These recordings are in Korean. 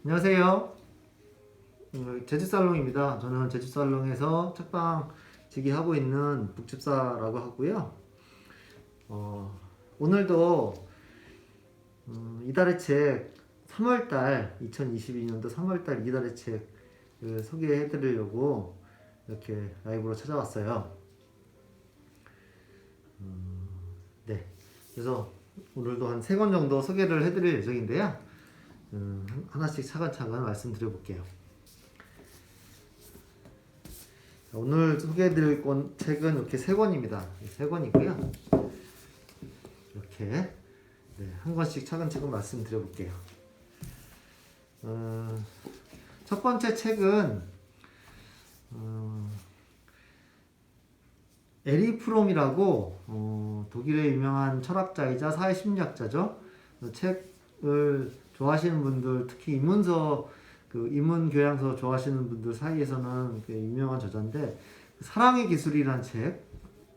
안녕하세요. 제주살롱입니다. 저는 제주살롱에서 책방지기 하고 있는 북집사라고 하고요. 오늘도 이달의 책 3월달 2022년도 3월달 이달의 책을 소개해 드리려고 이렇게 라이브로 찾아왔어요. 네. 그래서 오늘도 한 3권 정도 소개를 해 드릴 예정인데요. 하나씩 차근차근 말씀드려 볼게요. 오늘 소개해드릴 책은 이렇게 3권입니다. 3권이고요. 이렇게 한 권씩 차근차근 말씀드려 볼게요. 첫 번째 책은 에리 프롬이라고 독일의 유명한 철학자이자 사회심리학자죠. 책을 좋아하시는 분들, 특히 인문 교양서 좋아하시는 분들 사이에서는 유명한 저자인데, 사랑의 기술이란 책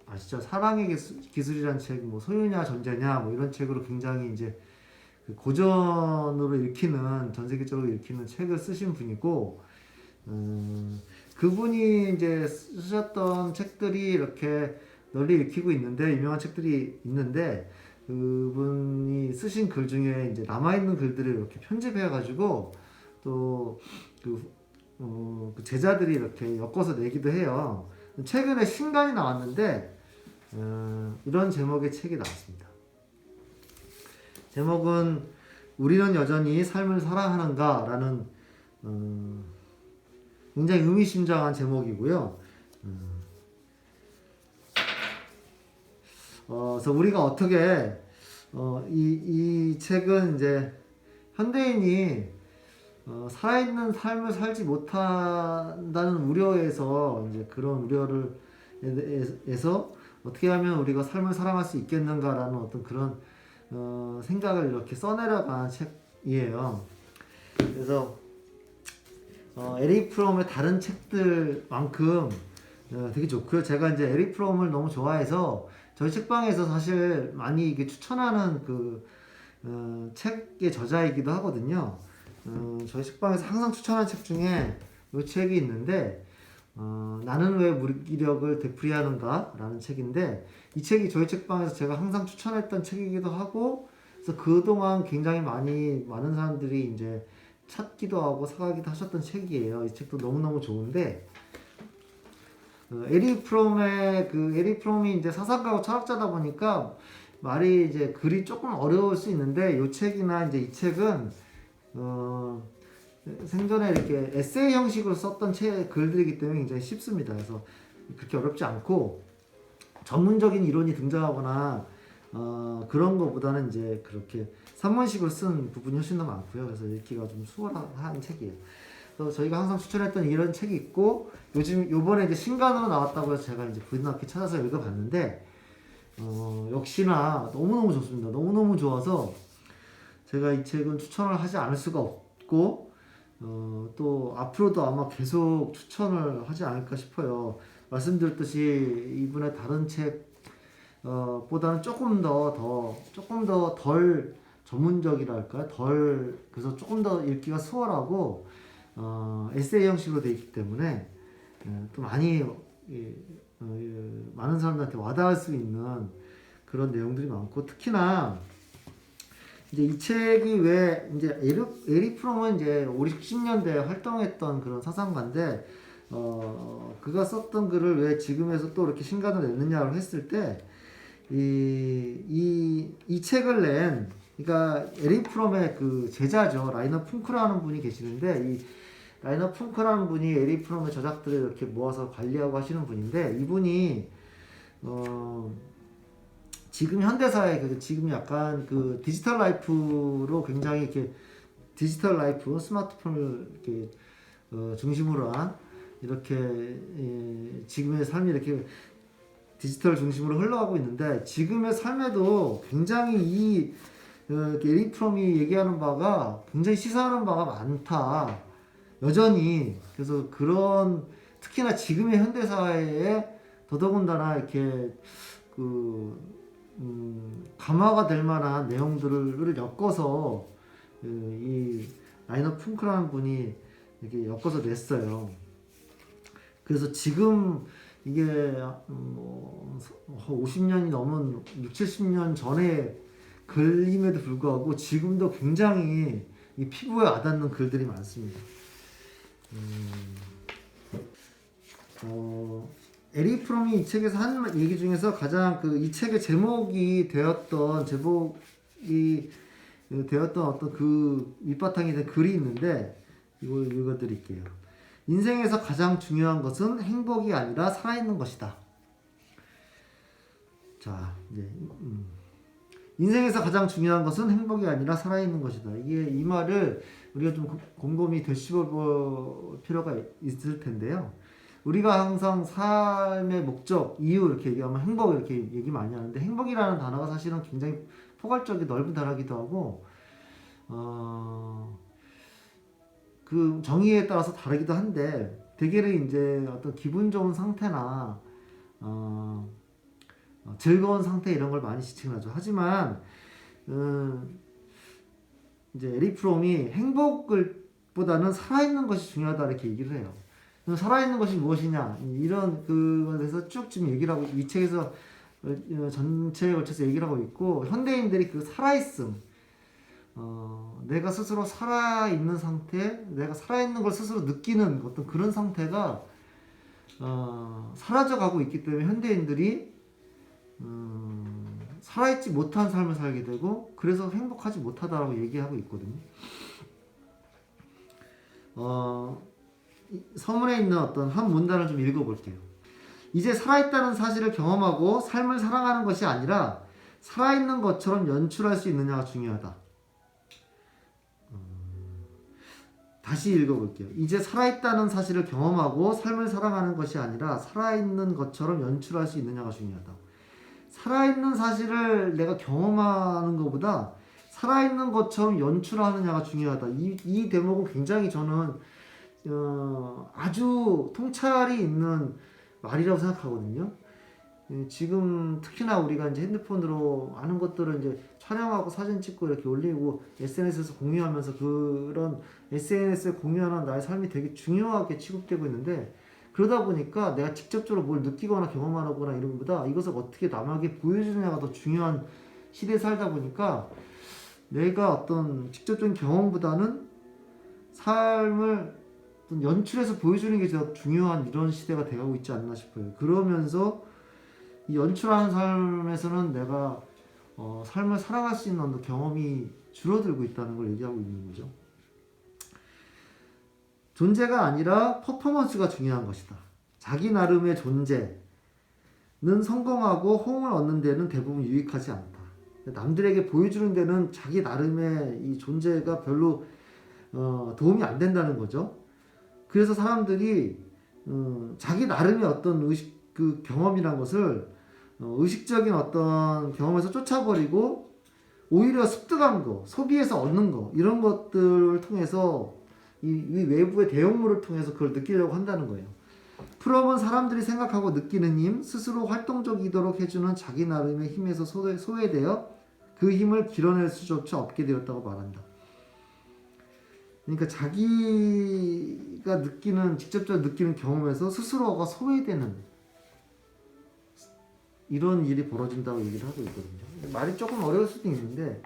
아시죠? 사랑의 기술이란 책, 뭐 소유냐 전제냐 뭐 이런 책으로 굉장히 이제 고전으로 읽히는, 전 세계적으로 읽히는 책을 쓰신 분이고, 그분이 이제 쓰셨던 책들이 이렇게 널리 읽히고 있는데, 유명한 책들이 있는데, 그분이 쓰신 글 중에 이제 남아있는 글들을 이렇게 편집해가지고 또 그 제자들이 이렇게 엮어서 내기도 해요. 최근에 신간이 나왔는데, 이런 제목의 책이 나왔습니다. 제목은 우리는 여전히 삶을 사랑하는가? 라는 굉장히 의미심장한 제목이고요. 그래서 우리가 어떻게 이 책은 이제 현대인이 살아있는 삶을 살지 못한다는 우려에서, 이제 그런 우려를 에서 어떻게 하면 우리가 삶을 사랑할 수 있겠는가라는 어떤 그런 생각을 이렇게 써내려간 책이에요. 그래서 에릭 프롬의 다른 책들만큼 되게 좋고요. 제가 이제 에릭 프롬을 너무 좋아해서 저희 책방에서 사실 많이 이게 추천하는 책의 저자이기도 하거든요. 저희 책방에서 항상 추천하는 책 중에 이 책이 있는데, 나는 왜 무기력을 되풀이하는가? 라는 책인데, 이 책이 저희 책방에서 제가 항상 추천했던 책이기도 하고, 그래서 그동안 굉장히 많은 사람들이 이제 찾기도 하고 사가기도 하셨던 책이에요. 이 책도 너무너무 좋은데, 에리 프롬이 이제 사상가고 철학자다 보니까 말이 이제 글이 조금 어려울 수 있는데, 이 책이나 이제 이 책은 생전에 이렇게 에세이 형식으로 썼던 글들이기 때문에 굉장히 쉽습니다. 그래서 그렇게 어렵지 않고, 전문적인 이론이 등장하거나 그런 것보다는 이제 그렇게 산문식으로 쓴 부분이 훨씬 더 많고요. 그래서 읽기가 좀 수월한 책이에요. 그래서 저희가 항상 추천했던 이런 책이 있고, 요번에 이제 신간으로 나왔다고 해서 제가 이제 부드럽게 찾아서 읽어봤는데, 역시나 너무너무 좋습니다. 너무너무 좋아서 제가 이 책은 추천을 하지 않을 수가 없고, 또 앞으로도 아마 계속 추천을 하지 않을까 싶어요. 말씀드렸듯이 이분의 다른 책 보다는 조금 더 덜 전문적이랄까요? 그래서 조금 더 읽기가 수월하고, 에세이 형식으로 되어 있기 때문에 또 많은 사람들한테 와닿을 수 있는 그런 내용들이 많고, 특히나 이제 이 책이 왜 이제 에리 프롬은 이제 50, 60년대에 활동했던 그런 사상가인데, 그가 썼던 글을 왜 지금에서 또 이렇게 신간을 냈느냐고 했을 때, 이 책을 그러니까 에릭 프롬의 그 제자죠. 라이너 풍크라는 분이 계시는데, 이 라이너 풍크라는 분이 에릭 프롬의 저작들을 이렇게 모아서 관리하고 하시는 분인데, 이분이 지금 현대사회 지금 약간 디지털 라이프로 굉장히 이렇게 디지털 라이프, 스마트폰을 이렇게 중심으로 한 이렇게 지금의 삶이 이렇게 디지털 중심으로 흘러가고 있는데, 지금의 삶에도 굉장히 에릭 프롬이 얘기하는 바가 굉장히 시사하는 바가 많다. 여전히. 그래서 특히나 지금의 현대사회에 더더군다나 이렇게 감화가 될 만한 내용들을 엮어서 이 라이너 쿵크라는 분이 이렇게 엮어서 냈어요. 그래서 지금 이게 50년이 넘은 6, 70년 전에 글임에도 불구하고 지금도 굉장히 이 피부에 와닿는 글들이 많습니다. 에릭 프롬이 이 책에서 한 얘기 중에서 가장 이 책의 제목이 되었던 어떤 그 밑바탕이 된 글이 있는데 이걸 읽어드릴게요. 인생에서 가장 중요한 것은 행복이 아니라 살아있는 것이다. 자, 이제 인생에서 가장 중요한 것은 행복이 아니라 살아있는 것이다. 이 말을 우리가 좀 곰곰이 되씹어볼 필요가 있을 텐데요. 우리가 항상 삶의 목적, 이유 이렇게 얘기하면 행복 이렇게 얘기 많이 하는데 행복이라는 단어가 사실은 굉장히 포괄적이 넓은 단어이기도 하고 그 정의에 따라서 다르기도 한데 대개는 이제 어떤 기분 좋은 상태나 즐거운 상태 이런 걸 많이 지칭을 하죠. 하지만 이제 에릭 프롬이 행복을 보다는 살아있는 것이 중요하다 이렇게 얘기를 해요. 살아있는 것이 무엇이냐 이런 그것에서 쭉 지금 얘기를 하고 이 책에서 전체에 걸쳐서 얘기를 하고 있고 현대인들이 그 살아있음 내가 스스로 살아있는 상태 내가 살아있는 걸 스스로 느끼는 어떤 그런 상태가 사라져가고 있기 때문에 현대인들이 살아있지 못한 삶을 살게 되고 그래서 행복하지 못하다라고 얘기하고 있거든요. 서문에 있는 어떤 한 문단을 좀 읽어볼게요. 이제 살아있다는 사실을 경험하고 삶을 사랑하는 것이 아니라 살아있는 것처럼 연출할 수 있느냐가 중요하다. 다시 읽어볼게요. 이제 살아있다는 사실을 경험하고 삶을 사랑하는 것이 아니라 살아있는 것처럼 연출할 수 있느냐가 중요하다. 살아있는 사실을 내가 경험하는 것보다 살아있는 것처럼 연출하느냐가 중요하다. 이 대목은 굉장히 저는 아주 통찰이 있는 말이라고 생각하거든요. 지금 특히나 우리가 이제 핸드폰으로 하는 것들을 이제 촬영하고 사진 찍고 이렇게 올리고 SNS에서 공유하면서 그런 SNS에 공유하는 나의 삶이 되게 중요하게 취급되고 있는데 그러다 보니까 내가 직접적으로 뭘 느끼거나 경험하거나 이런 것보다 이것을 어떻게 남에게 보여주느냐가 더 중요한 시대에 살다 보니까 내가 어떤 직접적인 경험보다는 삶을 연출해서 보여주는 게 더 중요한 이런 시대가 되어가고 있지 않나 싶어요. 그러면서 이 연출하는 삶에서는 내가 삶을 살아갈 수 있는 경험이 줄어들고 있다는 걸 얘기하고 있는 거죠. 존재가 아니라 퍼포먼스가 중요한 것이다. 자기 나름의 존재는 성공하고 호응을 얻는 데는 대부분 유익하지 않다. 남들에게 보여주는 데는 자기 나름의 이 존재가 별로 도움이 안 된다는 거죠. 그래서 사람들이 자기 나름의 어떤 그 경험이란 것을 의식적인 어떤 경험에서 쫓아버리고 오히려 습득한 거, 소비해서 얻는 거 이런 것들을 통해서 이 외부의 대형물을 통해서 그걸 느끼려고 한다는 거예요. 프롬은 사람들이 생각하고 느끼는 힘, 스스로 활동적이도록 해주는 자기 나름의 힘에서 소외되어 그 힘을 길어낼 수조차 없게 되었다고 말한다. 그러니까 자기가 느끼는 직접적으로 느끼는 경험에서 스스로가 소외되는 이런 일이 벌어진다고 얘기를 하고 있거든요. 말이 조금 어려울 수도 있는데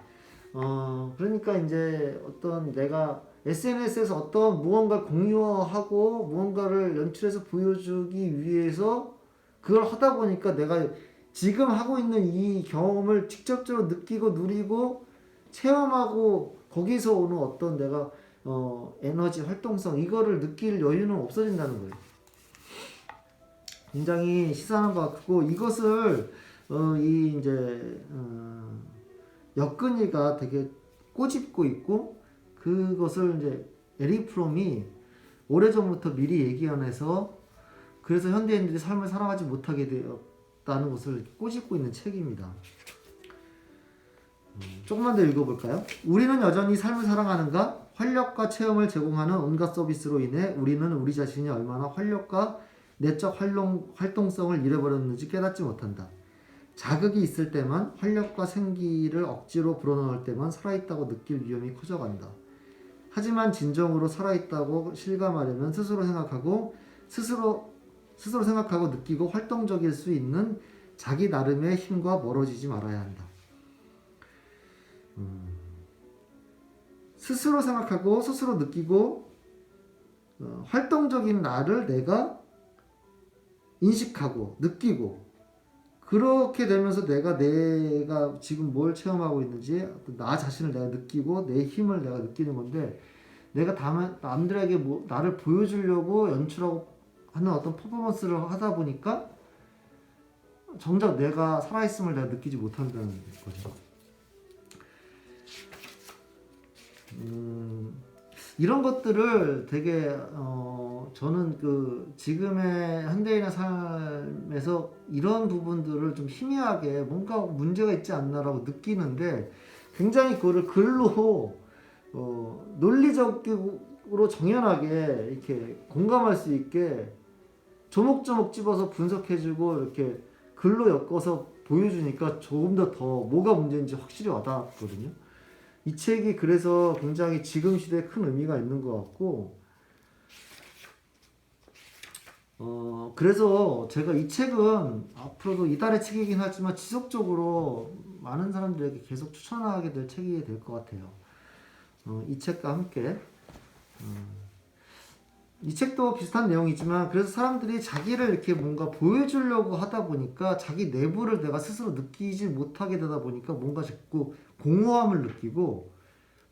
그러니까 이제 어떤 내가 SNS에서 어떤 무언가를 공유하고 무언가를 연출해서 보여주기 위해서 그걸 하다 보니까 내가 지금 하고 있는 이 경험을 직접적으로 느끼고 누리고 체험하고 거기서 오는 어떤 내가 에너지, 활동성 이거를 느낄 여유는 없어진다는 거예요. 굉장히 시사하는 것 같고 이것을 역근이가 되게 꼬집고 있고 그것을 이제 에릭 프롬이 오래전부터 미리 예견해서 그래서 현대인들이 삶을 살아가지 못하게 되었다는 것을 꼬집고 있는 책입니다. 조금만 더 읽어볼까요? 우리는 여전히 삶을 사랑하는가? 활력과 체험을 제공하는 온갖 서비스로 인해 우리는 우리 자신이 얼마나 활력과 내적 활동성을 잃어버렸는지 깨닫지 못한다. 자극이 있을 때만 활력과 생기를 억지로 불어넣을 때만 살아있다고 느낄 위험이 커져간다. 하지만 진정으로 살아있다고 실감하려면 스스로 생각하고 느끼고 활동적일 수 있는 자기 나름의 힘과 멀어지지 말아야 한다. 스스로 생각하고 스스로 느끼고 활동적인 나를 내가 인식하고 느끼고 그렇게 되면서 내가 지금 뭘 체험하고 있는지 나 자신을 내가 느끼고 내 힘을 내가 느끼는 건데 내가 남들에게 나를 보여주려고 연출하고 하는 어떤 퍼포먼스를 하다 보니까 정작 내가 살아있음을 내가 느끼지 못한다는 거죠. 이런 것들을 되게 저는 그 지금의 현대인의 삶에서 이런 부분들을 좀 희미하게 뭔가 문제가 있지 않나라고 느끼는데 굉장히 그거를 글로 논리적으로 정연하게 이렇게 공감할 수 있게 조목조목 집어서 분석해주고 이렇게 글로 엮어서 보여주니까 조금 더 뭐가 문제인지 확실히 와닿았거든요. 이 책이 그래서 굉장히 지금 시대에 큰 의미가 있는 것 같고, 그래서 제가 이 책은 앞으로도 이달의 책이긴 하지만 지속적으로 많은 사람들에게 계속 추천하게 될 책이 될 것 같아요. 이 책과 함께. 이 책도 비슷한 내용이지만 그래서 사람들이 자기를 이렇게 뭔가 보여주려고 하다 보니까 자기 내부를 내가 스스로 느끼지 못하게 되다 보니까 뭔가 자꾸 공허함을 느끼고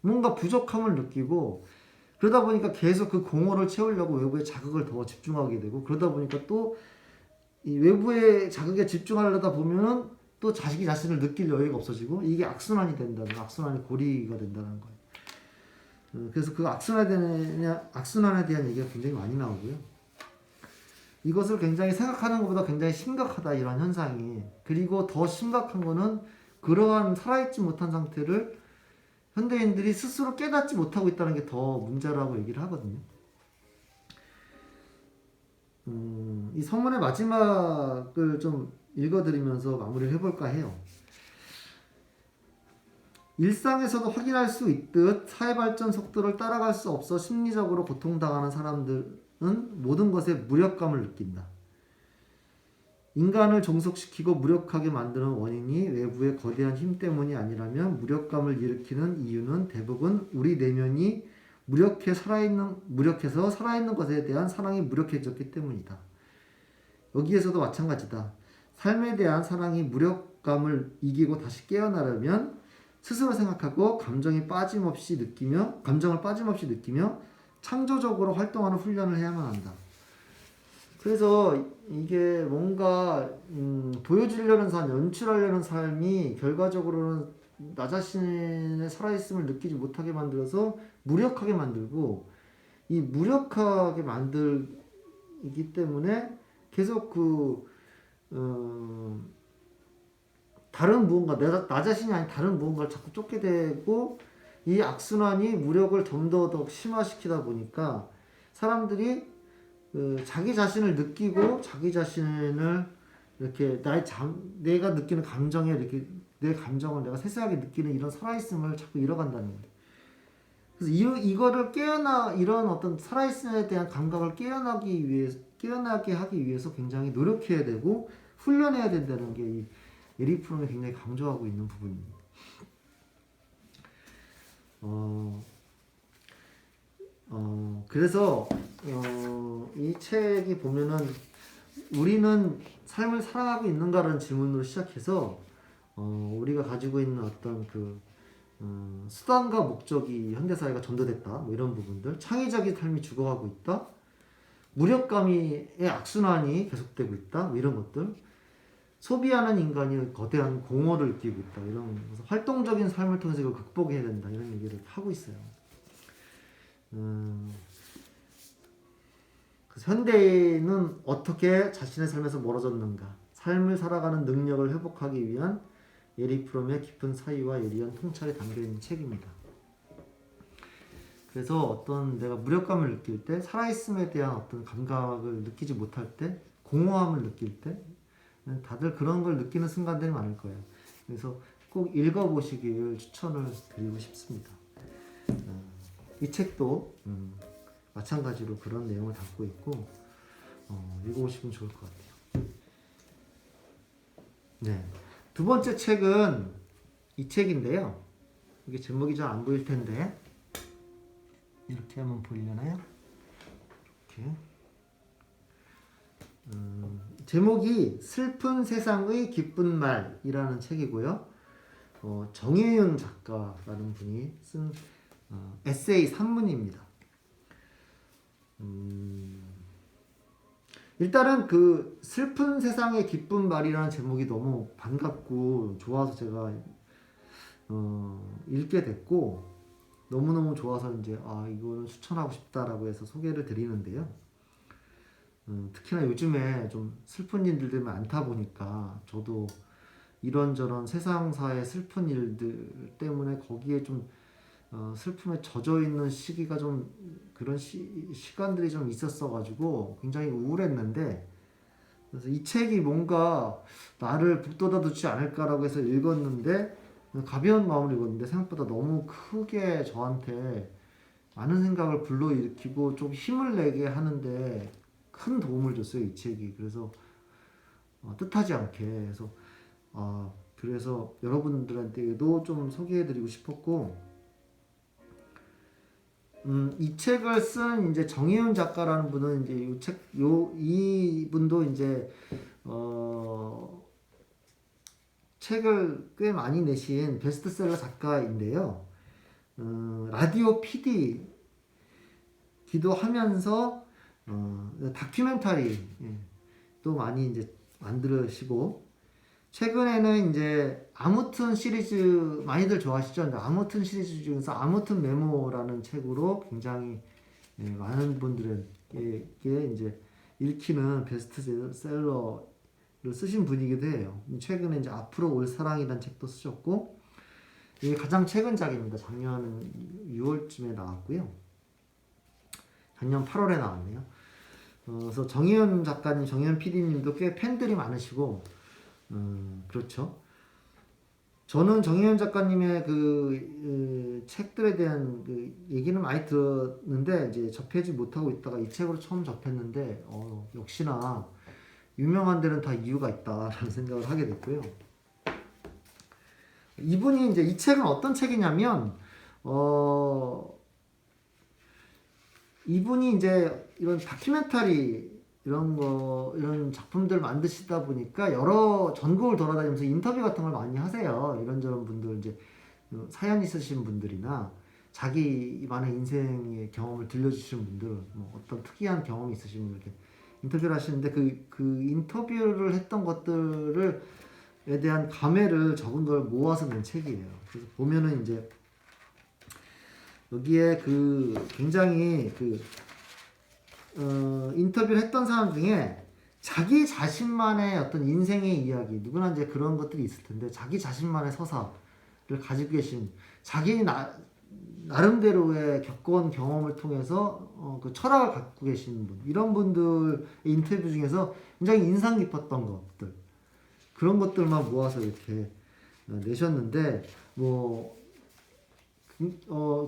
뭔가 부족함을 느끼고 그러다 보니까 계속 그 공허를 채우려고 외부의 자극을 더 집중하게 되고 그러다 보니까 또 이 외부의 자극에 집중하려다 보면은 또 자기 자신을 느낄 여유가 없어지고 이게 악순환이 고리가 된다는 거예요. 그래서 그 악순환에 대한 얘기가 굉장히 많이 나오고요. 이것을 굉장히 생각하는 것보다 굉장히 심각하다 이런 현상이. 그리고 더 심각한 거는 그러한 살아있지 못한 상태를 현대인들이 스스로 깨닫지 못하고 있다는 게 더 문제라고 얘기를 하거든요. 이 성문의 마지막을 좀 읽어드리면서 마무리를 해볼까 해요. 일상에서도 확인할 수 있듯 사회발전 속도를 따라갈 수 없어 심리적으로 고통당하는 사람들은 모든 것에 무력감을 느낀다. 인간을 종속시키고 무력하게 만드는 원인이 외부의 거대한 힘 때문이 아니라면 무력감을 일으키는 이유는 대부분 우리 내면이 무력해서 살아있는 것에 대한 사랑이 무력해졌기 때문이다. 여기에서도 마찬가지다. 삶에 대한 사랑이 무력감을 이기고 다시 깨어나려면 스스로 생각하고 감정을 빠짐없이 느끼며 창조적으로 활동하는 훈련을 해야만 한다. 그래서 이게 뭔가 보여주려는 삶, 연출하려는 삶이 결과적으로는 나 자신의 살아있음을 느끼지 못하게 만들어서 무력하게 만들고 이 무력하게 만들기 때문에 계속 다른 무언가 나 자신이 아닌 다른 무언가를 자꾸 쫓게 되고 이 악순환이 무력을 좀 더 심화시키다 보니까 사람들이 자기 자신을 느끼고 자기 자신을 이렇게 내가 느끼는 감정에 이렇게 내 감정을 내가 세세하게 느끼는 이런 살아있음을 자꾸 잃어간다는 거예요. 그래서 이거를 이런 어떤 살아있음에 대한 감각을 깨어나게 하기 위해서 굉장히 노력해야 되고 훈련해야 된다는 게 이 에릭 프롬이 굉장히 강조하고 있는 부분입니다. 그래서 이 책이 보면은 우리는 삶을 사랑하고 있는가라는 질문으로 시작해서 우리가 가지고 있는 어떤 수단과 목적이 현대사회가 전도됐다 뭐 이런 부분들, 창의적인 삶이 죽어가고 있다, 무력감의 악순환이 계속되고 있다 뭐 이런 것들, 소비하는 인간이 거대한 공허를 느끼고 있다 이런 활동적인 삶을 통해서 이걸 극복해야 된다 이런 얘기를 하고 있어요. 그래서 현대인은 어떻게 자신의 삶에서 멀어졌는가, 삶을 살아가는 능력을 회복하기 위한 에릭 프롬의 깊은 사유와 예리한 통찰이 담겨있는 책입니다. 그래서 내가 무력감을 느낄 때, 살아있음에 대한 어떤 감각을 느끼지 못할 때, 공허함을 느낄 때 다들 그런 걸 느끼는 순간들이 많을 거예요. 그래서 꼭 읽어보시길 추천을 드리고 싶습니다. 이 책도 마찬가지로 그런 내용을 담고 있고 읽어보시면 좋을 것 같아요. 네, 두 번째 책은 이 책인데요. 이게 제목이 잘 안 보일 텐데 이렇게 하면 보이려나요? 이렇게. 제목이 슬픈 세상의 기쁜 말이라는 책이고요. 정혜윤 작가라는 분이 쓴 에세이 산문입니다. 일단은 그 슬픈 세상의 기쁜 말이라는 제목이 너무 반갑고 좋아서 제가 읽게 됐고 너무너무 좋아서 이제 이거는 추천하고 싶다라고 해서 소개를 드리는데요. 특히나 요즘에 좀 슬픈 일들이 많다 보니까 저도 이런저런 세상사의 슬픈 일들 때문에 거기에 좀 슬픔에 젖어 있는 시기가 좀 그런 시간들이 좀 있었어 가지고 굉장히 우울했는데 그래서 이 책이 뭔가 나를 북돋아주지 않을까라고 해서 읽었는데 가벼운 마음으로 읽었는데 생각보다 너무 크게 저한테 많은 생각을 불러일으키고 좀 힘을 내게 하는데 큰 도움을 줬어요, 이 책이. 그래서 뜻하지 않게 그래서 여러분들한테도 좀 소개해드리고 싶었고 이 책을 쓴 이제 정혜윤 작가라는 분은 이제 이 분도 이제 책을 꽤 많이 내신 베스트셀러 작가인데요. 라디오 PD기도 하면서 다큐멘터리 또 많이 이제 만들으시고 최근에는 이제 아무튼 시리즈 많이들 좋아하시죠? 아무튼 시리즈 중에서 아무튼 메모라는 책으로 굉장히 많은 분들에게 이제 읽히는 베스트셀러를 쓰신 분이기도 해요. 최근에 이제 앞으로 올 사랑이라는 책도 쓰셨고 이게 가장 최근 작입니다. 작년 6월쯤에 나왔고요. 작년 8월에 나왔네요. 그래서 정혜연 작가님, 정혜연 PD님도 꽤 팬들이 많으시고 그렇죠. 저는 정혜연 작가님의 그 책들에 대한 그 얘기는 많이 들었는데 이제 접하지 못하고 있다가 이 책으로 처음 접했는데 역시나 유명한 데는 다 이유가 있다라는 생각을 하게 됐고요. 이분이 이제 이 책은 어떤 책이냐면 이분이 이제 이런 다큐멘터리 이런 작품들 만드시다 보니까 여러 전국을 돌아다니면서 인터뷰 같은 걸 많이 하세요. 이런저런 분들 이제 사연 있으신 분들이나 자기만의 인생의 경험을 들려주시는 분들, 뭐 어떤 특이한 경험이 있으신 분들 이렇게 인터뷰를 하시는데 그 인터뷰를 했던 것들을 에 대한 감회를 적은 걸 모아서 낸 책이에요. 그래서 보면은 이제 여기에 굉장히 인터뷰를 했던 사람 중에 자기 자신만의 어떤 인생의 이야기, 누구나 이제 그런 것들이 있을 텐데 자기 자신만의 서사를 가지고 계신 자기 나름대로의 겪어온 경험을 통해서 그 철학을 갖고 계신 분, 이런 분들의 인터뷰 중에서 굉장히 인상 깊었던 것들, 그런 것들만 모아서 이렇게 내셨는데 뭐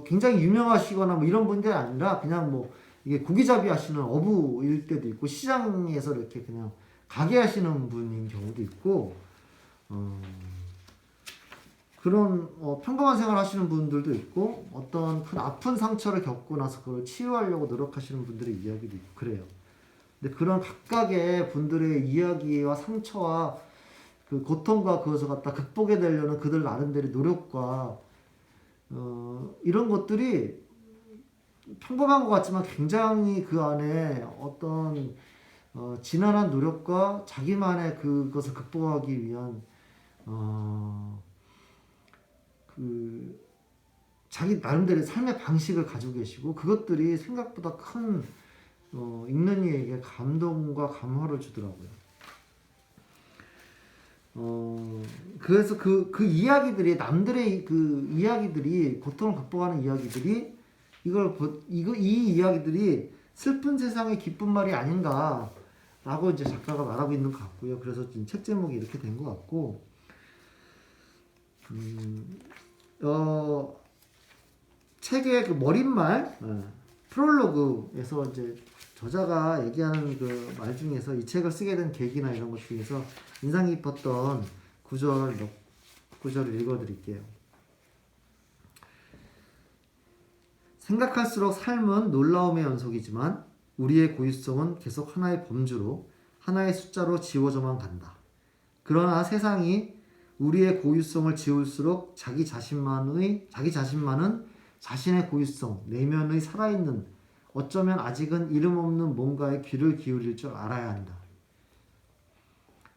굉장히 유명하시거나 뭐 이런 분들이 아니라 그냥 뭐 이게 고기잡이 하시는 어부일 때도 있고 시장에서 이렇게 그냥 가게 하시는 분인 경우도 있고 그런 평범한 생활 하시는 분들도 있고 어떤 큰 아픈 상처를 겪고 나서 그걸 치유하려고 노력하시는 분들의 이야기도 있고 그래요. 근데 그런 각각의 분들의 이야기와 상처와 그 고통과 그것을 갖다 극복해 내려는 그들 나름대로의 노력과 이런 것들이 평범한 것 같지만 굉장히 그 안에 어떤 지난한 노력과 자기만의 그것을 극복하기 위한 자기 나름대로의 삶의 방식을 가지고 계시고 그것들이 생각보다 큰 읽는 이에게 감동과 감화를 주더라고요. 그래서 그 이야기들이 남들의 그 이야기들이 고통을 극복하는 이야기들이 이 이야기들이 슬픈 세상의 기쁜 말이 아닌가라고 이제 작가가 말하고 있는 것 같고요. 그래서 지금 책 제목이 이렇게 된 것 같고 책의 그 머릿말 프롤로그에서 이제 저자가 얘기하는 그 말 중에서 이 책을 쓰게 된 계기나 이런 것 중에서 인상 깊었던 구절을 읽어드릴게요. 생각할수록 삶은 놀라움의 연속이지만 우리의 고유성은 계속 하나의 범주로 하나의 숫자로 지워져만 간다. 그러나 세상이 우리의 고유성을 지울수록 자기 자신만은 자신의 고유성, 내면의 살아있는 어쩌면 아직은 이름 없는 뭔가에 귀를 기울일 줄 알아야 한다.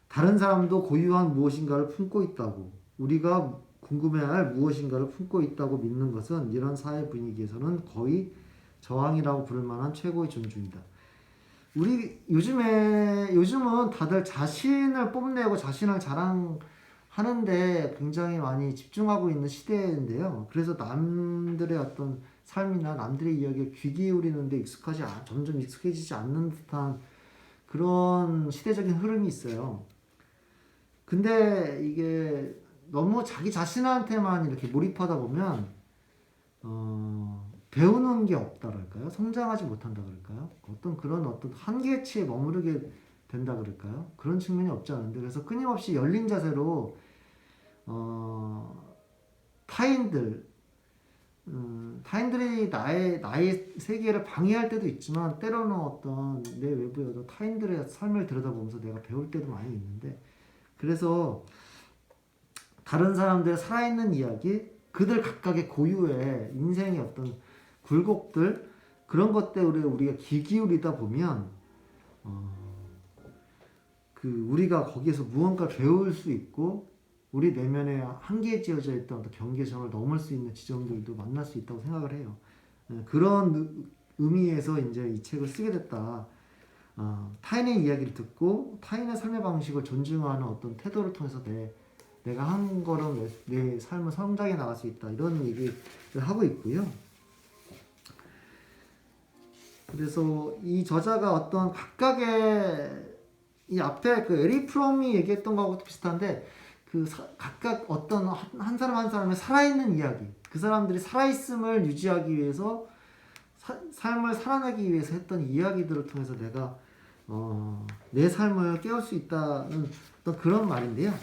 다른 사람도 고유한 무엇인가를 품고 있다고, 우리가 궁금해할 무엇인가를 품고 있다고 믿는 것은 이런 사회 분위기에서는 거의 저항이라고 부를 만한 최고의 존중이다. 요즘은 다들 자신을 뽐내고 자신을 자랑하는데 굉장히 많이 집중하고 있는 시대인데요. 그래서 남들의 어떤 삶이나 남들의 이야기에 귀 기울이는데 점점 익숙해지지 않는 듯한 그런 시대적인 흐름이 있어요. 근데 이게 너무 자기 자신한테만 이렇게 몰입하다 보면 배우는 게 없다 그럴까요? 성장하지 못한다 그럴까요? 어떤 한계치에 머무르게 된다 그럴까요? 그런 측면이 없지 않은데, 그래서 끊임없이 열린 자세로 타인들이 나의 세계를 방해할 때도 있지만, 때로는 어떤 내 외부에도 타인들의 삶을 들여다보면서 내가 배울 때도 많이 있는데, 그래서 다른 사람들의 살아있는 이야기, 그들 각각의 고유의 인생의 어떤 굴곡들, 그런 것 때문에 우리가 귀 기울이다 보면 우리가 거기에서 무언가를 배울 수 있고, 우리 내면에 한계에 지어져 있던 어떤 경계선을 넘을 수 있는 지점들도 만날 수 있다고 생각을 해요. 그런 의미에서 이제 이 책을 쓰게 됐다. 타인의 이야기를 듣고 타인의 삶의 방식을 존중하는 어떤 태도를 통해서 내가 한 걸음 내 삶을 성장해 나갈 수 있다, 이런 얘기를 하고 있고요. 그래서 이 저자가 어떤 각각의 이 앞에 그 에리 프롬이 얘기했던 거하고도 비슷한데, 각각 어떤 한 사람 한 사람의 살아있는 이야기, 그 사람들이 살아있음을 유지하기 위해서 삶을 살아내기 위해서 했던 이야기들을 통해서 내가 내 삶을 깨울 수 있다는 어떤 그런 말인데요.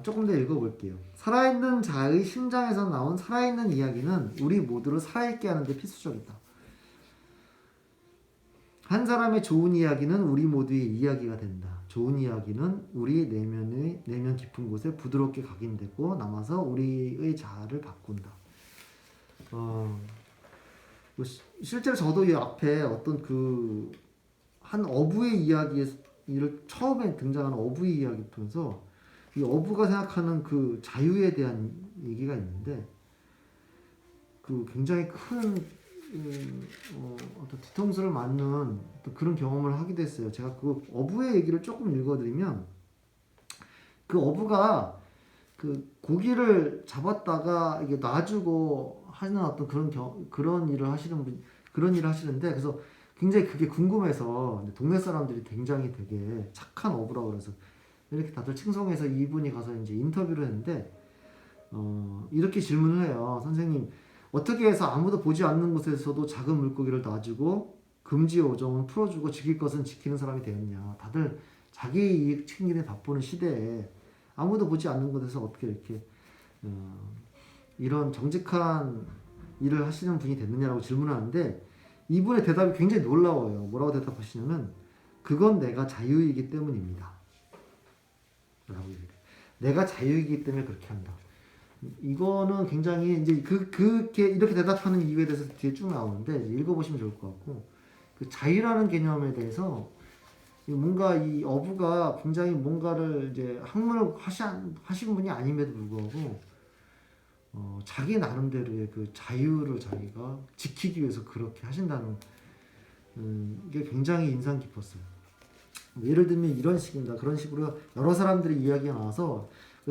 조금 더 읽어볼게요. 살아있는 자의 심장에서 나온 살아있는 이야기는 우리 모두를 살아있게 하는 데 필수적이다. 한 사람의 좋은 이야기는 우리 모두의 이야기가 된다. 좋은 이야기는 우리 내면 깊은 곳에 부드럽게 각인되고 남아서 우리의 자아를 바꾼다. 실제로 저도 이 앞에 어떤 한 어부의 이야기를 처음에 등장하는 어부의 이야기를 통해서 이 어부가 생각하는 그 자유에 대한 얘기가 있는데, 굉장히 큰 어떤 뒤통수를 맞는 그런 경험을 하게 됐어요. 제가 그 어부의 얘기를 조금 읽어드리면, 그 어부가 고기를 잡았다가 이게 놔주고 하는 어떤 그런 일을 하시는데, 그래서 굉장히 그게 궁금해서 동네 사람들이 굉장히 되게 착한 어부라고 그래서 이렇게 다들 칭송해서 이분이 가서 이제 인터뷰를 했는데, 이렇게 질문을 해요. 선생님, 어떻게 해서 아무도 보지 않는 곳에서도 작은 물고기를 놔주고 금지 어종은 풀어주고 지킬 것은 지키는 사람이 되었냐. 다들 자기 이익 챙기는 바쁘는 시대에 아무도 보지 않는 곳에서 어떻게 이렇게 이런 정직한 일을 하시는 분이 됐느냐라고 질문하는데, 이분의 대답이 굉장히 놀라워요. 뭐라고 대답하시냐면, 그건 내가 자유이기 때문입니다. 라고 얘기해요. 내가 자유이기 때문에 그렇게 한다. 이거는 굉장히 이제 그렇게 이렇게 대답하는 이유에 대해서 뒤에 쭉 나오는데 읽어보시면 좋을 것 같고, 자유라는 개념에 대해서 뭔가 이 어부가 굉장히 뭔가를 이제 학문을 하신 분이 아님에도 불구하고 자기 나름대로의 그 자유를 자기가 지키기 위해서 그렇게 하신다는 게 굉장히 인상 깊었어요. 예를 들면 이런 식입니다. 그런 식으로 여러 사람들의 이야기가 나와서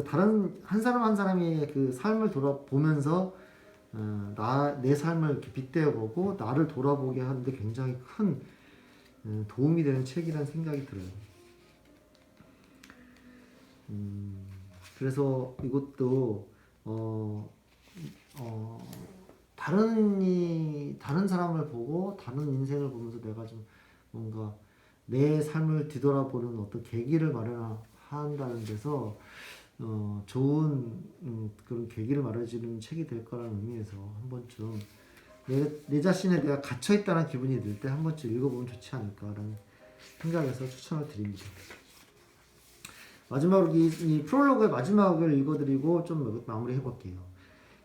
다른 한 사람 한 사람의 그 삶을 돌아보면서 내 삶을 이렇게 빗대어 보고 나를 돌아보게 하는데 굉장히 큰 도움이 되는 책이라는 생각이 들어요. 그래서 이것도 다른 사람을 보고 다른 인생을 보면서 내가 좀 뭔가 내 삶을 뒤돌아보는 어떤 계기를 마련한다는 데서 좋은 그런 계기를 마련해주는 책이 될 거라는 의미에서 한 번쯤 내 자신에 내가 갇혀있다는 기분이 들 때 한 번쯤 읽어보면 좋지 않을까라는 생각에서 추천을 드립니다. 마지막으로 이 프롤로그의 마지막을 읽어드리고 좀 마무리 해볼게요.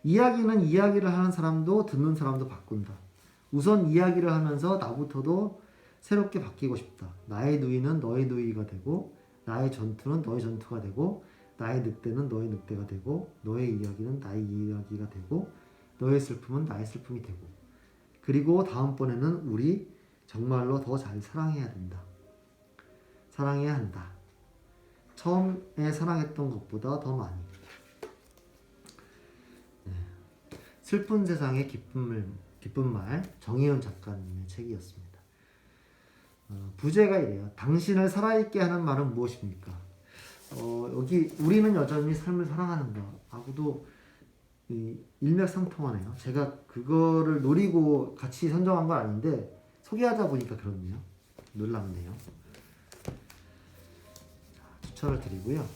이야기는 이야기를 하는 사람도 듣는 사람도 바꾼다. 우선 이야기를 하면서 나부터도 새롭게 바뀌고 싶다. 나의 누이는 너의 누이가 되고 나의 전투는 너의 전투가 되고 나의 늑대는 너의 늑대가 되고 너의 이야기는 나의 이야기가 되고 너의 슬픔은 나의 슬픔이 되고 그리고 다음번에는 우리 정말로 더 잘 사랑해야 된다. 사랑해야 한다. 처음에 사랑했던 것보다 더 많이. 네. 슬픈 세상의 기쁜 말 정혜연 작가님의 책이었습니다. 부제가 이래요. 당신을 살아있게 하는 말은 무엇입니까? 여기 우리는 여전히 삶을 사랑하는가 하고도 일맥상통하네요. 제가 그거를 노리고 같이 선정한 건 아닌데 소개하다 보니까 그렇네요. 놀랍네요. 추천을 드리고요.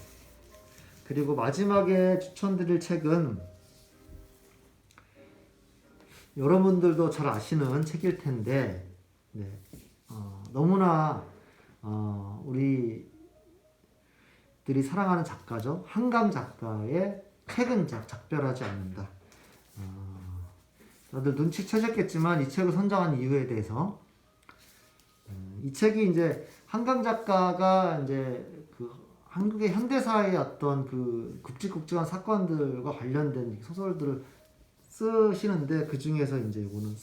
그리고 마지막에 추천드릴 책은 여러분들도 잘 아시는 책일 텐데 네. 너무나 우리들이 사랑하는 작가죠. 한강 작가의 퇴근작 작별하지 않는다. 다들 눈치채셨겠지만 이 책을 선정한 이유에 대해서 이 책이 이제 한강 작가가 이제 그 한국의 현대사의 어떤 그 굵직굵직한 사건들과 관련된 소설들을 쓰시는데 그 중에서 이제 이거는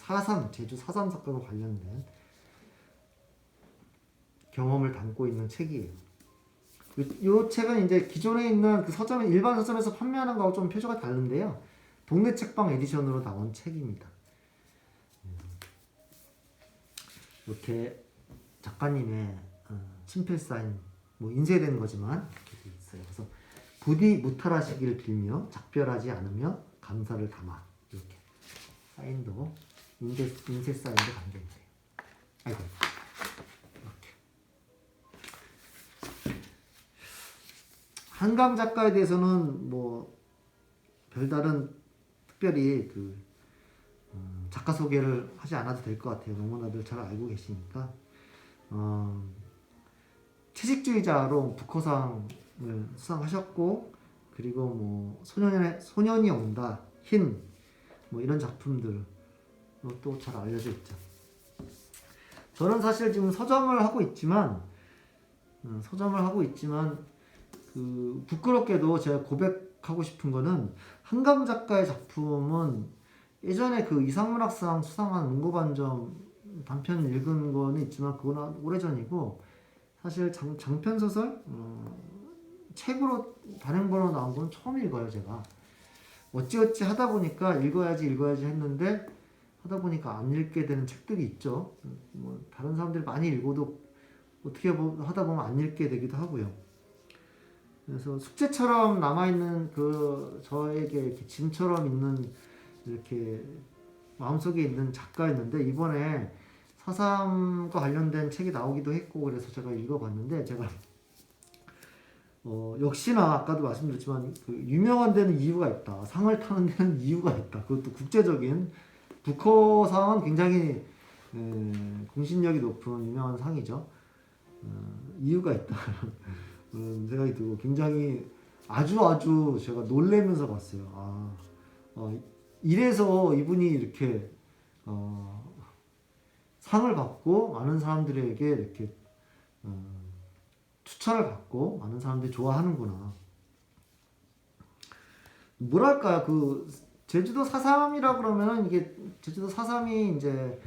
제주 4.3 사건과 관련된 경험을 담고 있는 책이에요. 이 책은 이제 기존에 있는 그 서점, 일반 서점에서 판매하는 거하고 좀 표조가 다른데요. 동네 책방 에디션으로 나온 책입니다. 이렇게 작가님의 친필 사인, 뭐 인쇄된 거지만 이렇게 돼 있어요. 그래서 부디 무탈하시기를 빌며 작별하지 않으며 감사를 담아 이렇게 사인도 인쇄 사인도 담겨 있어요. 아이고. 한강 작가에 대해서는 뭐 별다른 특별히 그 작가 소개를 하지 않아도 될 것 같아요. 너무나들 잘 알고 계시니까. 채식주의자로 북커상을 수상하셨고 그리고 뭐 소년이 온다, 흰 뭐 이런 작품들로 또 잘 알려져 있죠. 저는 사실 지금 서점을 하고 있지만 그 부끄럽게도 제가 고백하고 싶은 거는 한강 작가의 작품은 예전에 그 이상문학상 수상한 문고반점 단편 읽은 거는 있지만 그건 오래전이고 사실 장편 소설 책으로 단행본으로 나온 건 처음 읽어요. 제가 어찌어찌 하다 보니까 읽어야지 했는데 하다 보니까 안 읽게 되는 책들이 있죠. 뭐 다른 사람들이 많이 읽어도 어떻게 하다 보면 안 읽게 되기도 하고요. 그래서 숙제처럼 남아있는 그 저에게 이렇게 짐처럼 있는 이렇게 마음속에 있는 작가였는데 이번에 4.3과 관련된 책이 나오기도 했고 그래서 제가 읽어봤는데 제가 역시나 아까도 말씀드렸지만 그 유명한 데는 이유가 있다. 상을 타는 데는 이유가 있다. 그것도 국제적인 부커상은 굉장히 공신력이 높은 유명한 상이죠. 이유가 있다. 생각이 들고 굉장히 아주 제가 놀래면서 봤어요. 이래서 이분이 이렇게 상을 받고 많은 사람들에게 이렇게 추천을 받고 많은 사람들이 좋아하는구나. 뭐랄까요, 그 제주도 4.3이라 그러면은 이게 제주도 4.3이 이제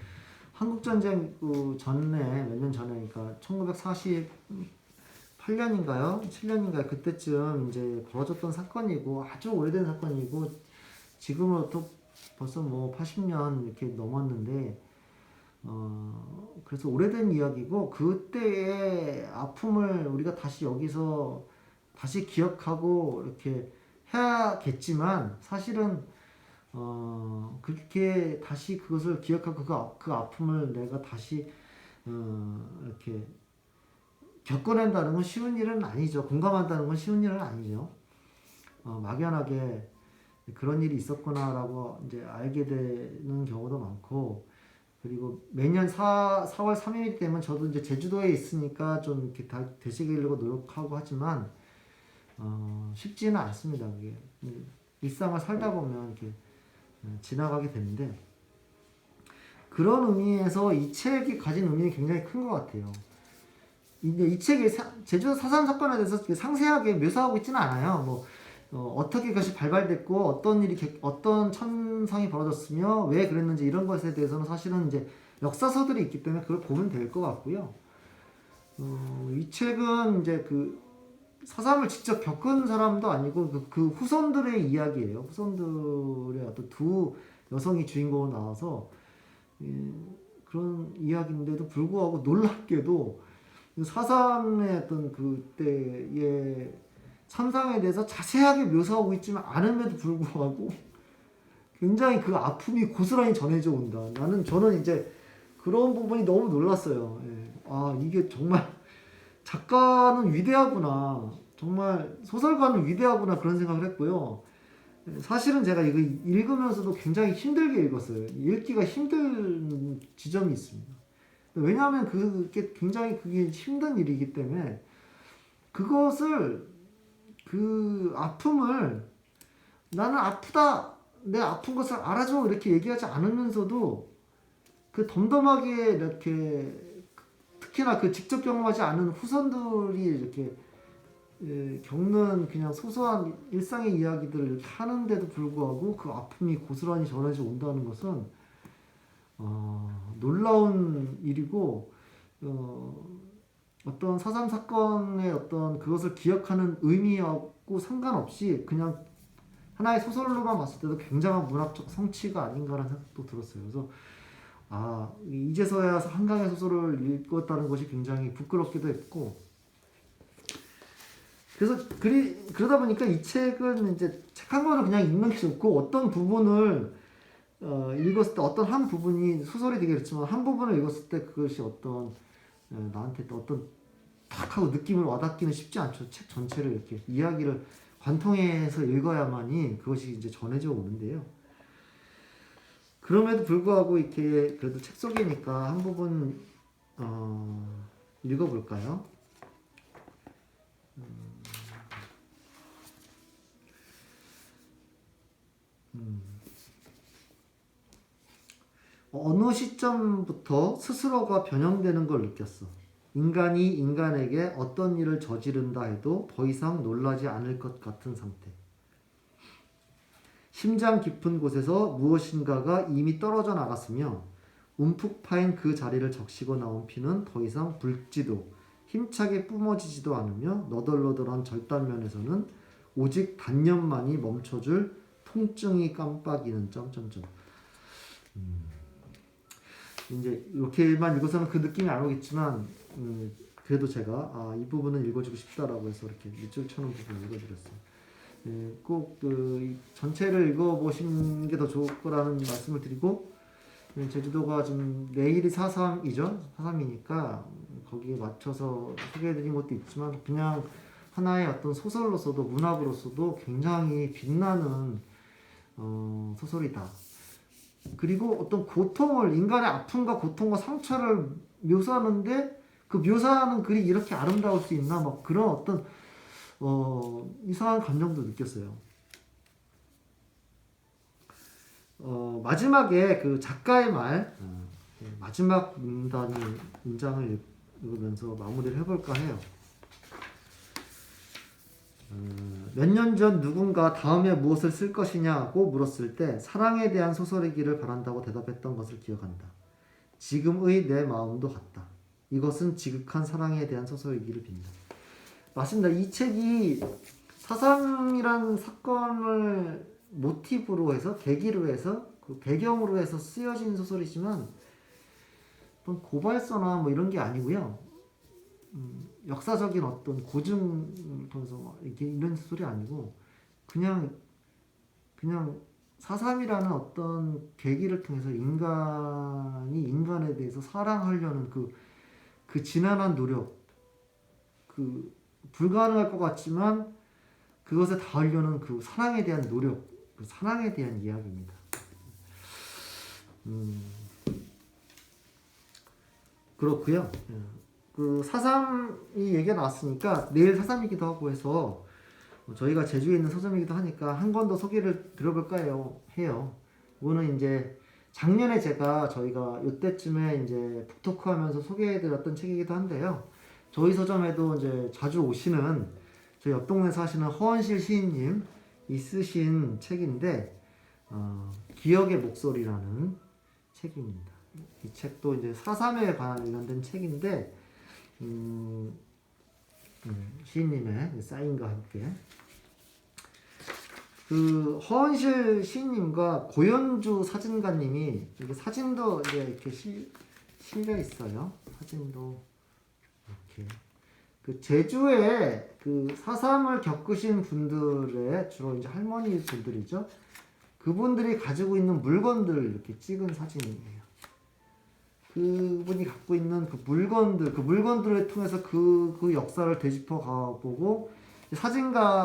한국전쟁 그 전에 몇 년 전에 그러니까 1948년인가요? 7년인가요? 그때쯤 이제 벌어졌던 사건이고 아주 오래된 사건이고 지금은 또 벌써 뭐 80년 이렇게 넘었는데 그래서 오래된 이야기고 그때의 아픔을 우리가 다시 여기서 다시 기억하고 이렇게 해야겠지만 사실은 그렇게 다시 그것을 기억하고 그 아픔을 내가 다시 이렇게 겪어낸다는 건 쉬운 일은 아니죠. 공감한다는 건 쉬운 일은 아니죠. 막연하게 그런 일이 있었구나라고 이제 알게 되는 경우도 많고, 그리고 매년 4월 3일 되면 저도 이제 제주도에 있으니까 좀 이렇게 다 되새기려고 노력하고 하지만 쉽지는 않습니다. 그게 일상을 살다 보면 이렇게 지나가게 되는데, 그런 의미에서 이 책이 가진 의미는 굉장히 큰 것 같아요. 이제 이 책이 제주도 4.3 사건에 대해서 상세하게 묘사하고 있지는 않아요. 뭐 어떻게 그것이 발발됐고 어떤 일이 어떤 천상이 벌어졌으며 왜 그랬는지 이런 것에 대해서는 사실은 이제 역사서들이 있기 때문에 그걸 보면 될 것 같고요. 이 책은 이제 그 4.3을 직접 겪은 사람도 아니고 그 후손들의 이야기예요. 후손들의 어떤 두 여성이 주인공으로 나와서 그런 이야기인데도 불구하고 놀랍게도 4.3의 어떤 그때의 참상에 대해서 자세하게 묘사하고 있지만 않음에도 불구하고 굉장히 그 아픔이 고스란히 전해져 온다. 저는 이제 그런 부분이 너무 놀랐어요. 예. 이게 정말 작가는 위대하구나. 정말 소설가는 위대하구나. 그런 생각을 했고요. 사실은 제가 이거 읽으면서도 굉장히 힘들게 읽었어요. 읽기가 힘든 지점이 있습니다. 왜냐하면 그게 굉장히 그게 힘든 일이기 때문에 그것을 그 아픔을 나는 아프다 내 아픈 것을 알아줘 이렇게 얘기하지 않으면서도 그 덤덤하게 이렇게 특히나 그 직접 경험하지 않은 후손들이 이렇게 겪는 그냥 소소한 일상의 이야기들을 이렇게 하는데도 불구하고 그 아픔이 고스란히 전해져 온다는 것은 놀라운 일이고 어떤 4.3 사건의 어떤 그것을 기억하는 의미하고 상관없이 그냥 하나의 소설로만 봤을 때도 굉장한 문학적 성취가 아닌가라는 생각도 들었어요. 그래서 이제서야 한강의 소설을 읽었다는 것이 굉장히 부끄럽기도 했고, 그래서 그러다 보니까 이 책은 이제 책 한 권을 그냥 읽는 게 좋고, 어떤 부분을 읽었을 때 어떤 한 부분이 소설이 되게 그렇지만 한 부분을 읽었을 때 그것이 어떤 나한테 어떤 탁 하고 느낌을 와닿기는 쉽지 않죠. 책 전체를 이렇게 이야기를 관통해서 읽어야만이 그것이 이제 전해져 오는데요. 그럼에도 불구하고 이렇게 그래도 책 속이니까 한 부분 읽어볼까요? 어느 시점부터 스스로가 변형되는 걸 느꼈어. 인간이 인간에게 어떤 일을 저지른다 해도 더 이상 놀라지 않을 것 같은 상태. 심장 깊은 곳에서 무엇인가가 이미 떨어져 나갔으며 움푹 파인 그 자리를 적시고 나온 피는 더 이상 붉지도 힘차게 뿜어지지도 않으며 너덜너덜한 절단면에서는 오직 단념만이 멈춰줄 통증이 깜빡이는 점점점. 이제 이렇게만 읽어서는 그 느낌이 안 오겠지만 그래도 제가 이 부분은 읽어주고 싶다라고 해서 이렇게 밑줄 쳐놓은 부분 읽어드렸어요. 꼭그 전체를 읽어보시는 게 더 좋을 거라는 말씀을 드리고, 제주도가 지금 내일이 4.3이죠. 4.3이니까 거기에 맞춰서 소개해드린 것도 있지만 그냥 하나의 어떤 소설로서도 문학으로서도 굉장히 빛나는 소설이다. 그리고 어떤 고통을, 인간의 아픔과 고통과 상처를 묘사하는데 그 묘사하는 글이 이렇게 아름다울 수 있나, 막 그런 어떤 이상한 감정도 느꼈어요. 마지막에 그 작가의 말, 마지막 문장을 읽으면서 마무리를 해볼까 해요. 몇 년 전 누군가 다음에 무엇을 쓸 것이냐고 물었을 때 사랑에 대한 소설이기를 바란다고 대답했던 것을 기억한다. 지금의 내 마음도 같다. 이것은 지극한 사랑에 대한 소설이기를 빈다. 맞습니다. 이 책이 4.3이란 사건을 모티브로 해서, 계기로 해서, 그 배경으로 해서 쓰여진 소설이지만 어떤 고발서나 뭐 이런 게 아니고요. 역사적인 어떤 고증을 통해서 이렇게 이런 소설이 아니고 그냥 사삼이라는 어떤 계기를 통해서 인간이 인간에 대해서 사랑하려는 그 지난한 노력, 그 불가능할 것 같지만 그것에 닿으려는 그 사랑에 대한 노력, 그 사랑에 대한 이야기입니다. 그렇고요. 그 사삼이 얘기가 나왔으니까 내일 사삼이기도 하고 해서 저희가 제주에 있는 서점이기도 하니까 한 권 더 소개를 드려볼까 해요. 이거는 이제 작년에 저희가 이때쯤에 이제 북토크하면서 소개해드렸던 책이기도 한데요. 저희 서점에도 이제 자주 오시는 저희 옆 동네 사시는 허원실 시인님이 쓰신 책인데 기억의 목소리라는 책입니다. 이 책도 이제 사삼에 관련된 책인데 시인님의 사인과 함께 그 허원실 시인님과 고현주 사진가님이 이게 사진도 이렇게 실려 있어요. 사진도 이렇게 그 제주에 그 사삼을 겪으신 분들의 주로 이제 할머니 분들이죠. 그분들이 가지고 있는 물건들을 이렇게 찍은 사진이에요. 그분이 갖고 있는 그 물건들을 통해서 그 역사를 되짚어 가보고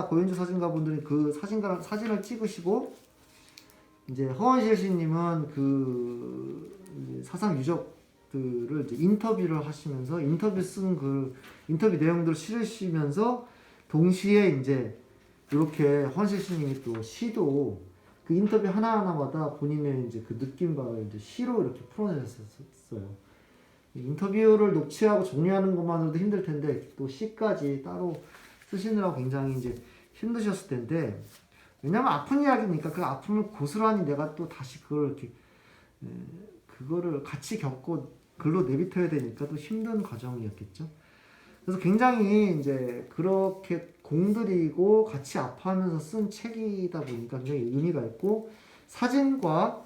고현주 사진가 분들이 그 사진을 찍으시고 이제 허원실 씨님은 그 사상 유적들을 이제 인터뷰를 하시면서 인터뷰 내용들을 실으시면서 동시에 이제 이렇게 허원실 씨님이 또 시도 그 인터뷰 하나하나마다 본인의 이제 그 느낌과 이제 시로 이렇게 풀어내셨어요. 인터뷰를 녹취하고 정리하는 것만으로도 힘들 텐데 또 시까지 따로 쓰시느라고 굉장히 이제 힘드셨을 텐데 왜냐면 아픈 이야기니까 그 아픔을 고스란히 내가 또 다시 그거를 같이 겪고 글로 내비텨야 되니까 또 힘든 과정이었겠죠. 그래서 굉장히 이제 그렇게 공들이고 같이 아파하면서 쓴 책이다 보니까 굉장히 의미가 있고 사진과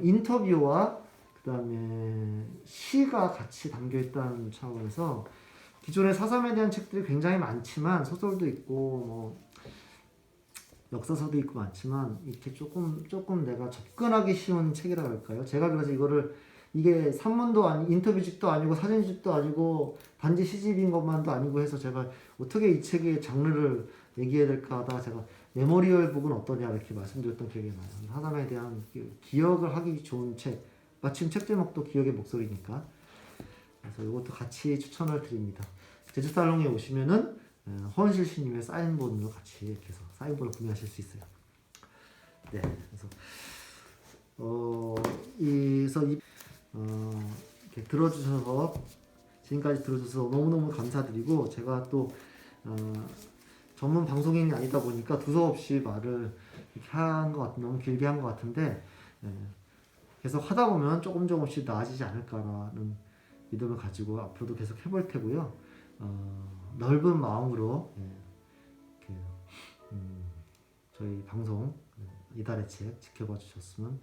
인터뷰와 그 다음에 시가 같이 담겨 있다는 차원에서 기존의 사삼에 대한 책들이 굉장히 많지만 소설도 있고 뭐 역사서도 있고 많지만 이렇게 조금 내가 접근하기 쉬운 책이라고 할까요? 제가 그래서 이게 산문도 인터뷰집도 아니고 사진집도 아니고 단지 시집인 것만도 아니고 해서 제가 어떻게 이 책의 장르를 얘기해야 될까 하다가 제가 메모리얼 북은 어떠냐 이렇게 말씀드렸던 기억이 나요. 사삼에 대한 기억을 하기 좋은 책, 마침 책 제목도 기억의 목소리니까 그래서 이것도 같이 추천을 드립니다. 제주살롱에 오시면은 허원실 씨님의 사인본으로 같이 이렇게 해서 사인본을 구매하실 수 있어요. 네, 그래서 이렇게 들어주셔서 지금까지 들어주셔서 너무너무 감사드리고 제가 또 전문 방송인이 아니다 보니까 두서없이 말을 이렇게 너무 길게 한 것 같은데 계속 하다 보면 조금씩 나아지지 않을까라는 믿음을 가지고 앞으로도 계속 해볼 테고요. 넓은 마음으로 이렇게, 저희 방송 이달의 책 지켜봐 주셨으면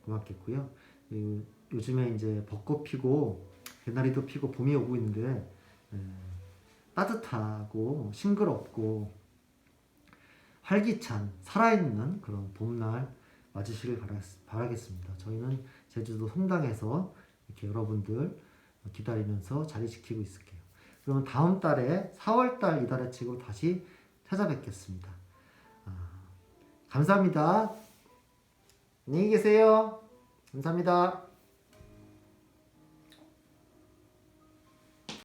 고맙겠고요. 요즘에 이제 벚꽃 피고 개나리도 피고 봄이 오고 있는데 따뜻하고 싱그럽고 활기찬 살아있는 그런 봄날 맞으시길 바라겠습니다. 저희는 제주도 송당에서 이렇게 여러분들 기다리면서 자리 지키고 있을게요. 그러면 다음 달에 4월달 이달의 책으로 다시 찾아뵙겠습니다. 감사합니다. 안녕히 계세요. 감사합니다.